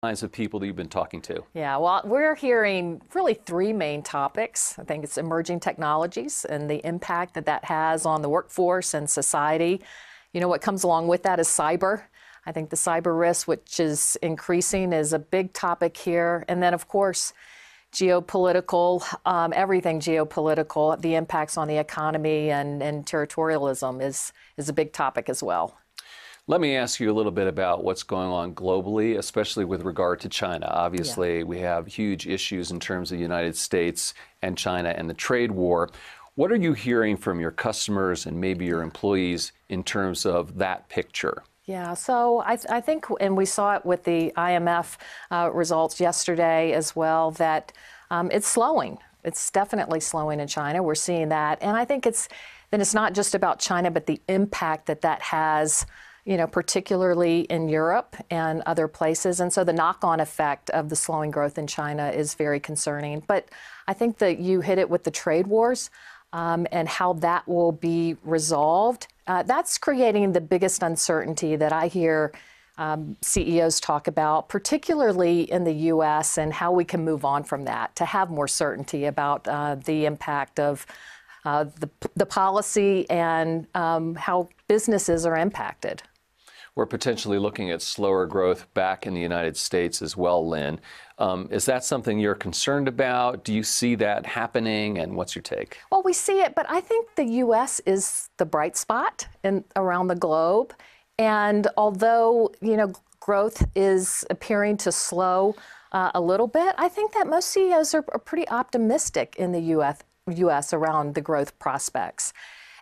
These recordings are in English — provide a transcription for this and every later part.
Kinds of people that you've been talking to? Yeah, well, we're hearing really three main topics. I think it's emerging technologies and the impact that that has on the workforce and society. You know, what comes along with that is cyber. I think the cyber risk, which is increasing, is a big topic here. And then, of course, geopolitical, everything geopolitical, the impacts on the economy and territorialism is a big topic as well. Let me ask you a little bit about what's going on globally, especially with regard to China. Obviously, we have huge issues in terms of the United States and China and the trade war. What are you hearing from your customers and maybe your employees in terms of that picture? Yeah, so I think, and we saw it with the IMF results yesterday as well, that it's slowing. It's definitely slowing in China. We're seeing that. And I think it's not just about China, but the impact that that has, you know, particularly in Europe and other places. And so the knock-on effect of the slowing growth in China is very concerning. But I think that you hit it with the trade wars and how that will be resolved. That's creating the biggest uncertainty that I hear CEOs talk about, particularly in the U.S., and how we can move on from that to have more certainty about the impact of the policy and how businesses are impacted. We're potentially looking at slower growth back in the United States as well, Lynn. Is that something you're concerned about? Do you see that happening? And what's your take? Well, we see it, but I think the U.S. is the bright spot around the globe. And although, you know, growth is appearing to slow a little bit, I think that most CEOs are pretty optimistic in the U.S. around the growth prospects.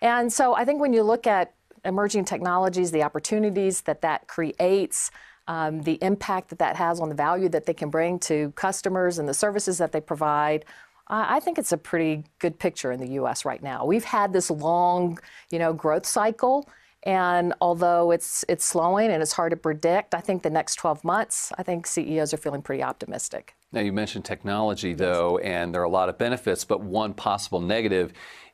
And so I think when you look at emerging technologies, the opportunities that that creates, the impact that that has on the value that they can bring to customers and the services that they provide, I think it's a pretty good picture in the U.S. right now. We've had this long, you know, growth cycle, and although it's slowing and it's hard to predict, I think the next 12 months, I think CEOs are feeling pretty optimistic. Now, you mentioned technology, though, and there are a lot of benefits, but one possible negative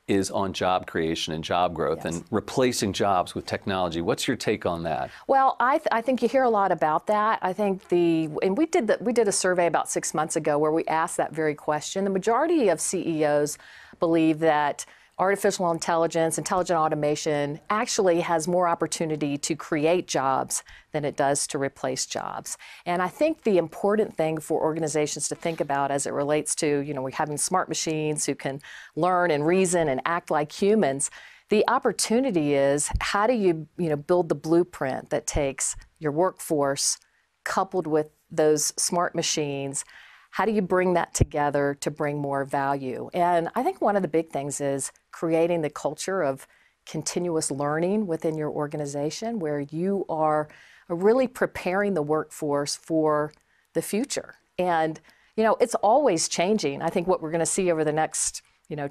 is on job creation and job growth and replacing jobs with technology. What's your take on that? Well, I think you hear a lot about that. I think and we did a survey about 6 months ago where we asked that very question. The majority of CEOs believe that artificial intelligence, intelligent automation actually has more opportunity to create jobs than it does to replace jobs. And I think the important thing for organizations to think about as it relates to, you know, we're having smart machines who can learn and reason and act like humans. The opportunity is, how do you build the blueprint that takes your workforce coupled with those smart machines? How do you bring that together to bring more value? And I think one of the big things is creating the culture of continuous learning within your organization, where you are really preparing the workforce for the future. And, you know, it's always changing. I think what we're going to see over the next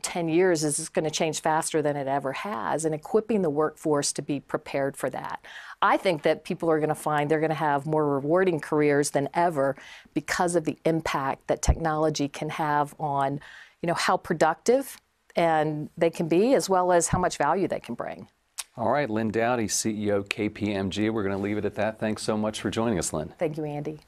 10 years is it's going to change faster than it ever has, and equipping the workforce to be prepared for that. I think that people are going to find they're going to have more rewarding careers than ever because of the impact that technology can have on, how productive and they can be, as well as how much value they can bring. All right, Lynn Doughtie, CEO KPMG. We're going to leave it at that. Thanks so much for joining us, Lynn. Thank you, Andy.